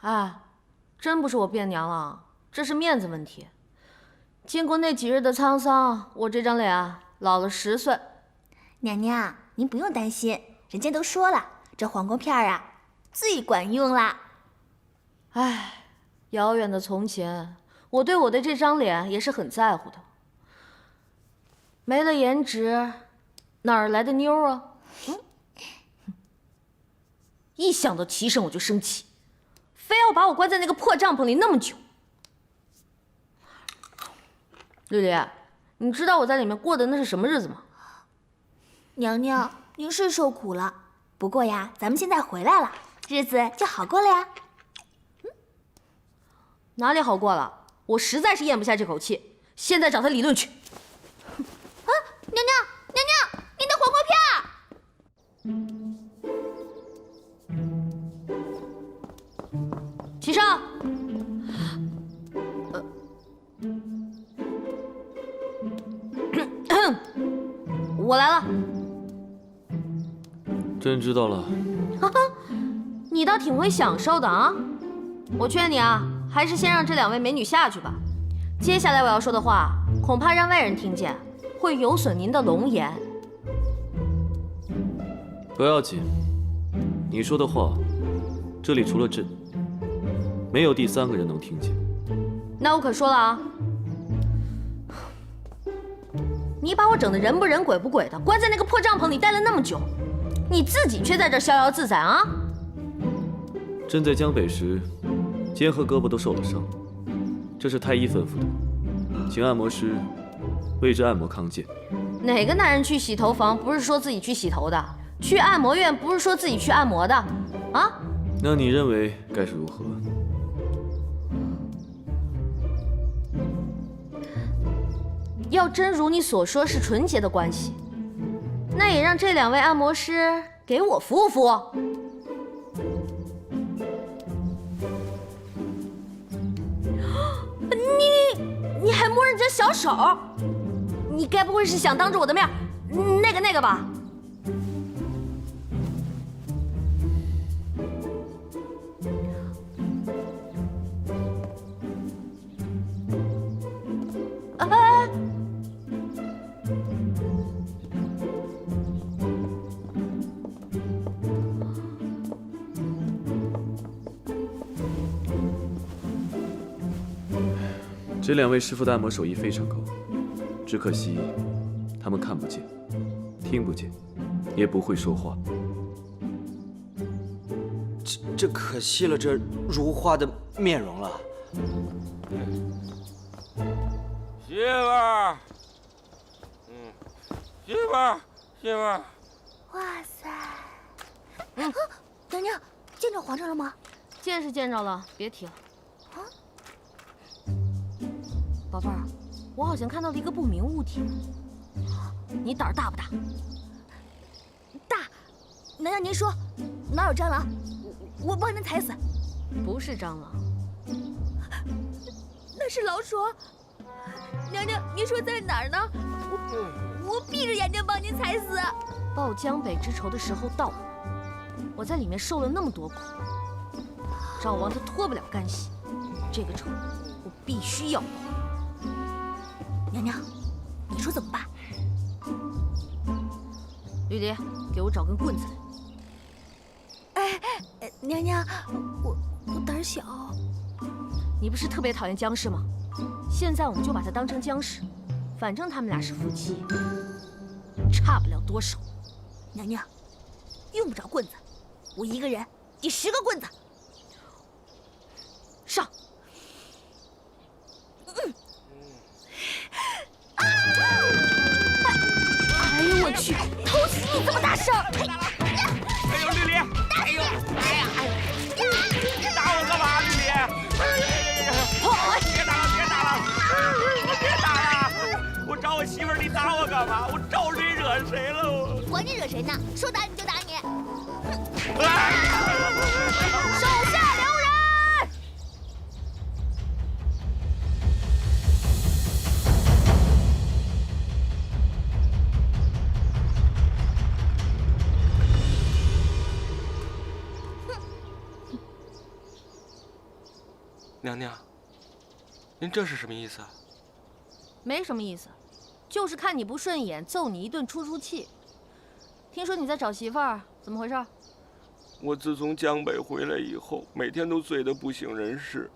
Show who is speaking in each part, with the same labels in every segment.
Speaker 1: 哎，真不是我变娘了，这是面子问题。经过那几日的沧桑，我这张脸老了10岁。
Speaker 2: 娘娘，您不用担心，人家都说了，这黄瓜片啊最管用啦。
Speaker 1: 哎，遥远的从前，我对我的这张脸也是很在乎的。没了颜值，哪儿来的妞啊？一想到齐胜我就生气，非要把我关在那个破帐篷里那么久。绿丽，你知道我在里面过的那是什么日子吗？
Speaker 2: 娘娘，您是受苦了，不过呀，咱们现在回来了，日子就好过了呀。
Speaker 1: 哪里好过了？我实在是咽不下这口气，现在找他理论去。
Speaker 2: 啊，娘娘，娘娘，您的黄瓜片！
Speaker 1: 齐胜，我来了。
Speaker 3: 朕知道了。
Speaker 1: 哈哈，你倒挺会享受的啊！我劝你啊，还是先让这2位美女下去吧。接下来我要说的话，恐怕让外人听见，会有损您的龙颜。
Speaker 3: 不要紧，你说的话，这里除了朕，没有第3个人能听见。
Speaker 1: 那我可说了啊，你把我整得人不人鬼不鬼的，关在那个破帐篷里待了那么久，你自己却在这逍遥自在啊！
Speaker 3: 朕在江北时，肩和胳膊都受了伤，这是太医吩咐的，请按摩师为之按摩康健。
Speaker 1: 哪个男人去洗头房不是说自己去洗头的？去按摩院不是说自己去按摩的？啊？
Speaker 3: 那你认为该是如何？
Speaker 1: 要真如你所说是纯洁的关系，那也让这2位按摩师给我服务服务。你还摸人家小手？你该不会是想当着我的面那个吧？哎！
Speaker 3: 这2位师傅的按摩手艺非常高，只可惜他们看不见、听不见，也不会说话。
Speaker 4: 这可惜了这如花的面容了。
Speaker 5: 媳妇儿，媳妇儿，媳妇儿。
Speaker 2: 哇塞！娘娘，见着皇上了吗？
Speaker 1: 见是见着了，别提了。
Speaker 2: 啊？
Speaker 1: 宝贝儿，我好像看到了一个不明物体。你胆儿大不大？
Speaker 2: 大。娘娘，您说哪有蟑螂？我帮您踩死。
Speaker 1: 不是蟑螂，
Speaker 2: 那是老鼠。娘娘，您说在哪儿呢？我闭着眼睛帮您踩死。
Speaker 1: 报江北之仇的时候到了，我在里面受了那么多苦，赵王他脱不了干系，这个仇我必须要报。
Speaker 2: 娘娘，你说怎么办？
Speaker 1: 绿蝶，给我找根棍子来。
Speaker 2: 娘娘，我胆小。
Speaker 1: 你不是特别讨厌僵尸吗？现在我们就把他当成僵尸，反正他们俩是夫妻，差不了多少。
Speaker 2: 娘娘，用不着棍子，我一个人抵10个棍子。
Speaker 1: 上！哎呦我去！
Speaker 2: 偷袭你这么大声！
Speaker 5: 哎呦，绿丽！哎呦，哎呀，你打我干嘛，绿丽？别打了，别打了，别打了！我找我媳妇儿，你打我干嘛？我招谁惹谁了？我
Speaker 2: 管你惹谁呢？说打你就打你！
Speaker 1: 手下留人！
Speaker 5: 娘娘，您这是什么意思啊？
Speaker 1: 没什么意思，就是看你不顺眼，揍你一顿出出气。听说你在找媳妇儿，怎么回事？
Speaker 5: 我自从江北回来以后，每天都醉得不省人事。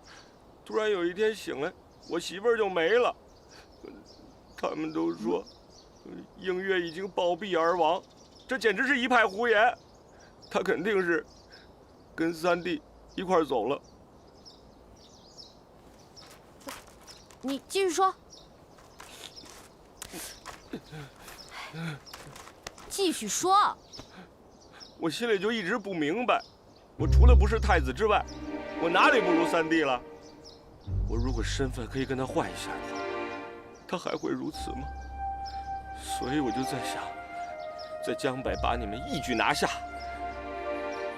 Speaker 5: 突然有一天醒来，我媳妇儿就没了。他们都说，映月已经暴毙而亡，这简直是一派胡言。她肯定是跟三弟一块儿走了。
Speaker 1: 你继续说。继续说。
Speaker 5: 我心里就一直不明白，我除了不是太子之外，我哪里不如三弟了？我如果身份可以跟他换一下的话，他还会如此吗？所以我就在想，在江北把你们一举拿下，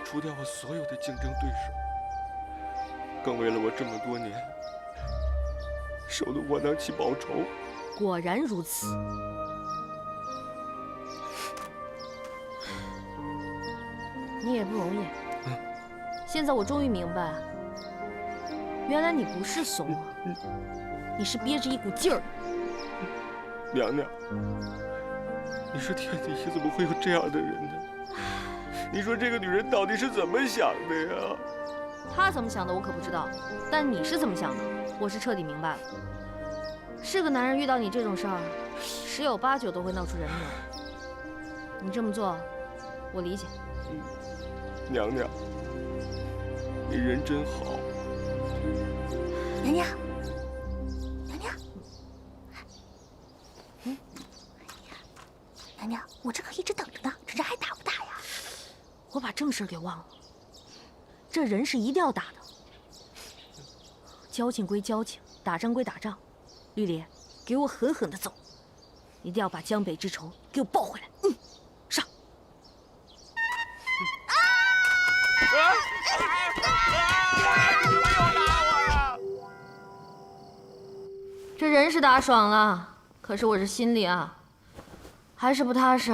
Speaker 5: 除掉我所有的竞争对手，更为了我这么多年受的窝囊气报仇。
Speaker 1: 果然如此。你也不容易。现在我终于明白，原来你不是怂啊，你是憋着一股劲儿。
Speaker 5: 娘娘，你说天底下怎么会有这样的人呢？你说这个女人到底是怎么想的呀？
Speaker 1: 她怎么想的我可不知道，但你是怎么想的，我是彻底明白了。是个男人遇到你这种事儿，10有8九都会闹出人命。你这么做，我理解。
Speaker 5: 娘娘，你人真好。
Speaker 2: 娘娘，娘娘，娘娘，我这可一直等着呢，这人还打不打呀？
Speaker 1: 我把正事给忘了，这人是一定要打的。交情归交情，打仗归打仗。绿莲，给我狠狠的揍，一定要把江北之仇给我报回来。上！这人是打爽了，可是我这心里啊，还是不踏实。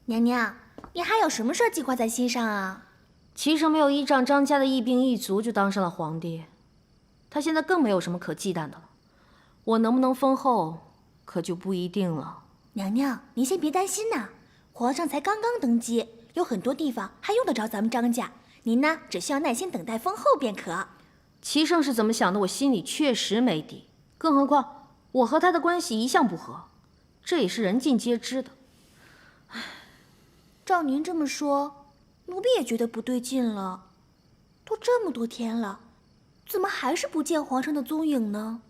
Speaker 2: 娘娘，你还有什么事儿计划在心上啊？
Speaker 1: 齐城没有依仗张家的一兵一卒就当上了皇帝，他现在更没有什么可忌惮的了。我能不能封后，可就不一定了。
Speaker 2: 娘娘，您先别担心呐，皇上才刚刚登基，有很多地方还用得着咱们张家。您呢，只需要耐心等待封后便可。
Speaker 1: 齐胜是怎么想的，我心里确实没底。更何况我和他的关系一向不和，这也是人尽皆知的。
Speaker 2: 照您这么说，奴婢也觉得不对劲了。都这么多天了，怎么还是不见皇上的踪影呢？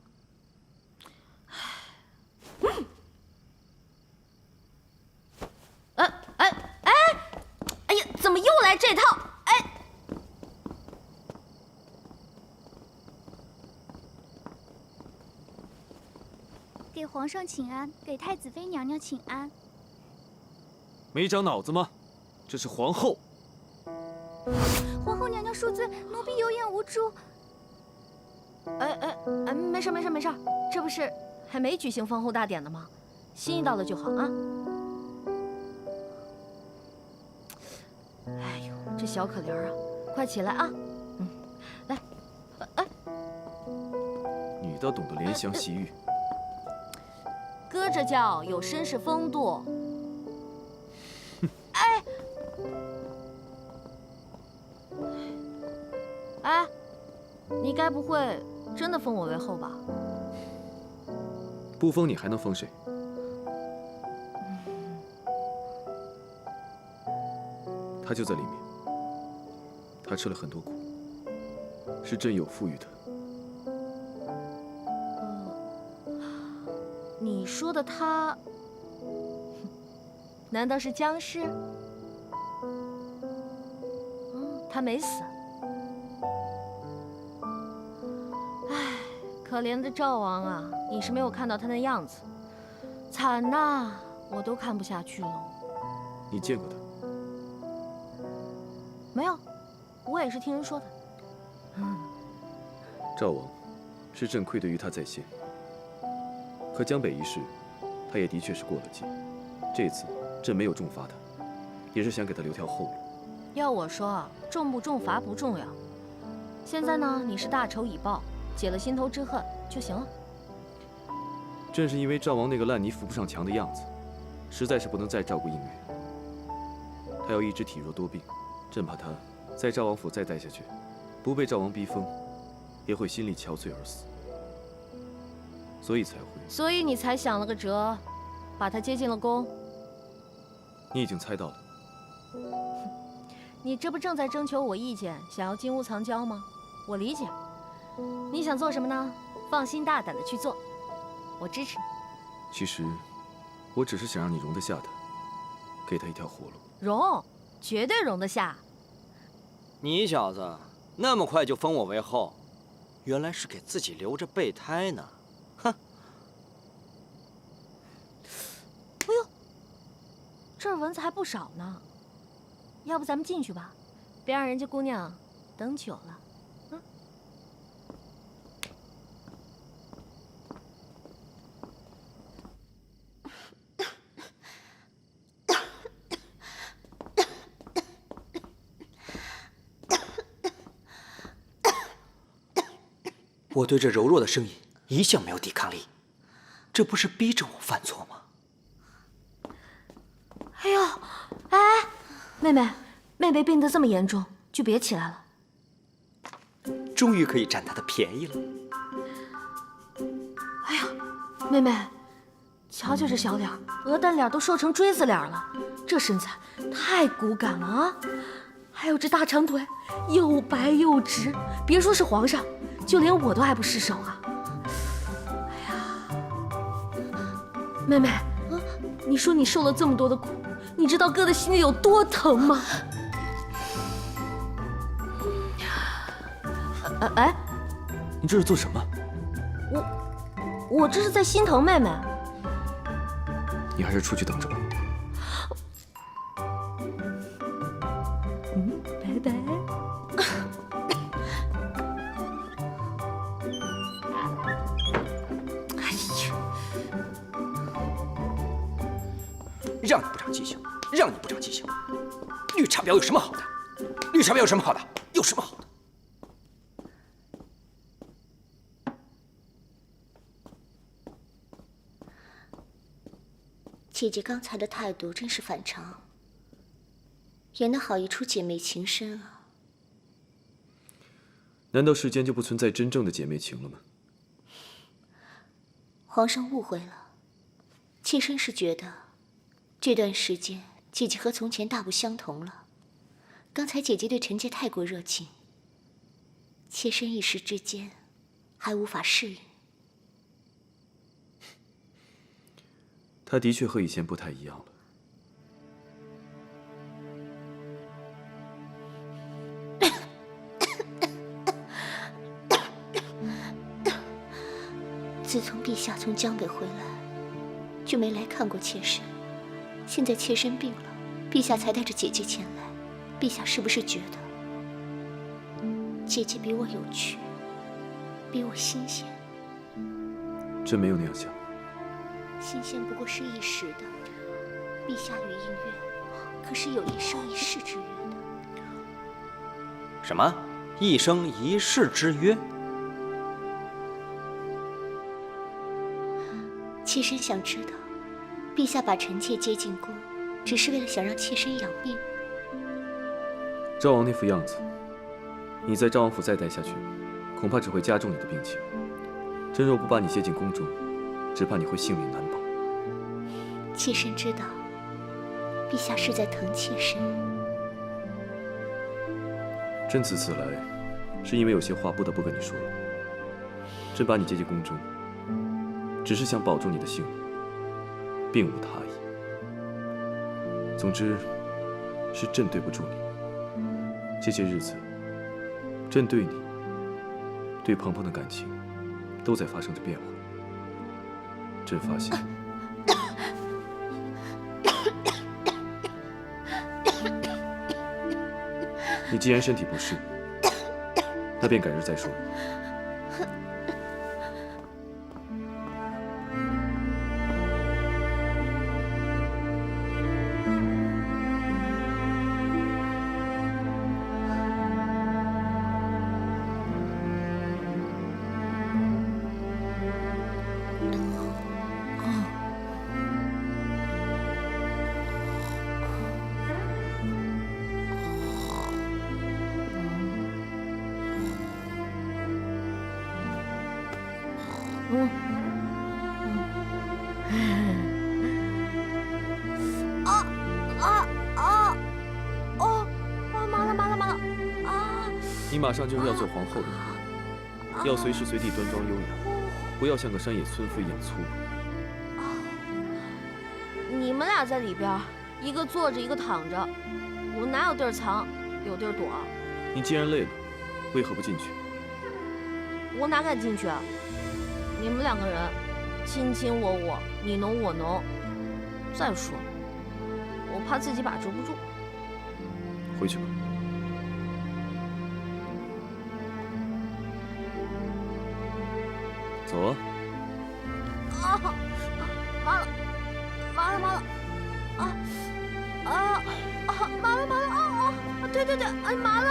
Speaker 1: 哎呀，怎么又来这套？
Speaker 6: 给皇上请安，给太子妃娘娘请安。
Speaker 3: 没长脑子吗？这是皇后。
Speaker 6: 皇后娘娘恕罪，奴婢有眼无珠。
Speaker 1: 没事，这不是还没举行封后大典呢吗？心意到了就好啊。哎呦，这小可怜啊，快起来啊！来，
Speaker 3: 你倒懂得怜香惜玉。
Speaker 1: 哥这叫有绅士风度。你该不会真的封我为后吧？
Speaker 3: 不封你还能封谁？他就在里面，他吃了很多苦，是朕有赋予他。
Speaker 1: 你说的他，难道是僵尸？他没死。唉，可怜的赵王啊，你是没有看到他那样子，惨呐，我都看不下去了。
Speaker 3: 你见过他？
Speaker 1: 没有，我也是听人说的。
Speaker 3: 赵王，是朕愧对于他在先。可江北一事，他也的确是过了界。这次朕没有重罚他，也是想给他留条后路。
Speaker 1: 要我说啊，重不重罚不重要，现在呢，你是大仇已报，解了心头之恨就行了。
Speaker 3: 正是因为赵王那个烂泥扶不上墙的样子，实在是不能再照顾映月。他要一直体弱多病，朕怕他在赵王府再待下去，不被赵王逼疯，也会心力憔悴而死。所以才会。
Speaker 1: 所以你才想了个辙，把他接进了宫。
Speaker 3: 你已经猜到了。
Speaker 1: 你这不正在征求我意见，想要金屋藏娇吗？我理解。你想做什么呢？放心大胆的去做，我支持你。
Speaker 3: 其实，我只是想让你容得下他，给他一条活路。
Speaker 1: 容，绝对容得下。
Speaker 4: 你小子那么快就封我为后，原来是给自己留着备胎呢。哼！
Speaker 1: 哎呦，这儿蚊子还不少呢。要不咱们进去吧，别让人家姑娘等久了。
Speaker 4: 我对这柔弱的声音一向没有抵抗力，这不是逼着我犯错吗？
Speaker 1: 哎呦，哎，妹妹病得这么严重，就别起来了。
Speaker 4: 终于可以占她的便宜了。
Speaker 1: 哎呀，妹妹，瞧瞧这小脸，鹅蛋脸都瘦成锥子脸了，这身材太骨感了啊！还有这大长腿，又白又直，别说是皇上，就连我都爱不释手啊！哎呀，妹妹，你说你受了这么多的苦，你知道哥的心里有多疼吗？哎，
Speaker 3: 你这是做什么？
Speaker 1: 我这是在心疼妹妹。
Speaker 3: 你还是出去等着吧。
Speaker 1: 拜拜。哎呀，
Speaker 4: 让你不长记性，让你不长记性。绿茶婊有什么好的？绿茶婊有什么好的？有什么好的？
Speaker 2: 姐姐刚才的态度真是反常，演得好一出姐妹情深啊！
Speaker 3: 难道世间就不存在真正的姐妹情了吗？
Speaker 2: 皇上误会了，妾身是觉得这段时间姐姐和从前大不相同了。刚才姐姐对臣妾太过热情，妾身一时之间还无法适应。
Speaker 3: 她的确和以前不太一样了。
Speaker 2: 自从陛下从江北回来，就没来看过妾身。现在妾身病了，陛下才带着姐姐前来。陛下是不是觉得姐姐比我有趣，比我新鲜？
Speaker 3: 朕没有那样想。
Speaker 2: 新鲜不过是一时的，陛下与映月可是有一生一世之约的。
Speaker 4: 什么？一生一世之约？
Speaker 2: 妾身想知道，陛下把臣妾接进宫，只是为了想让妾身养病。
Speaker 3: 赵王那副样子，你在赵王府再待下去，恐怕只会加重你的病情。朕若不把你接进宫中，只怕你会性命难保。
Speaker 2: 妾身知道，陛下是在疼妾身。
Speaker 3: 朕此次来，是因为有些话不得不跟你说。朕把你接进宫中，只是想保住你的性命，并无他意。总之，是朕对不住你。这些日子，朕对你、对鹏鹏的感情，都在发生着变化。朕发现，你既然身体不适，那便改日再说。
Speaker 1: 麻了啊！
Speaker 3: 你马上就是要做皇后的人，要随时随地端庄优雅，不要像个山野村妇一样粗鲁。
Speaker 1: 你们俩在里边，一个坐着，一个躺着，我哪有地儿藏，有地儿躲？
Speaker 3: 你既然累了，为何不进去？
Speaker 1: 我哪敢进去啊？你们两个人卿卿我我，你侬我侬。再说，我怕自己把持不住。
Speaker 3: 回去吧。走啊！
Speaker 1: 麻了，麻了，对，哎，麻了。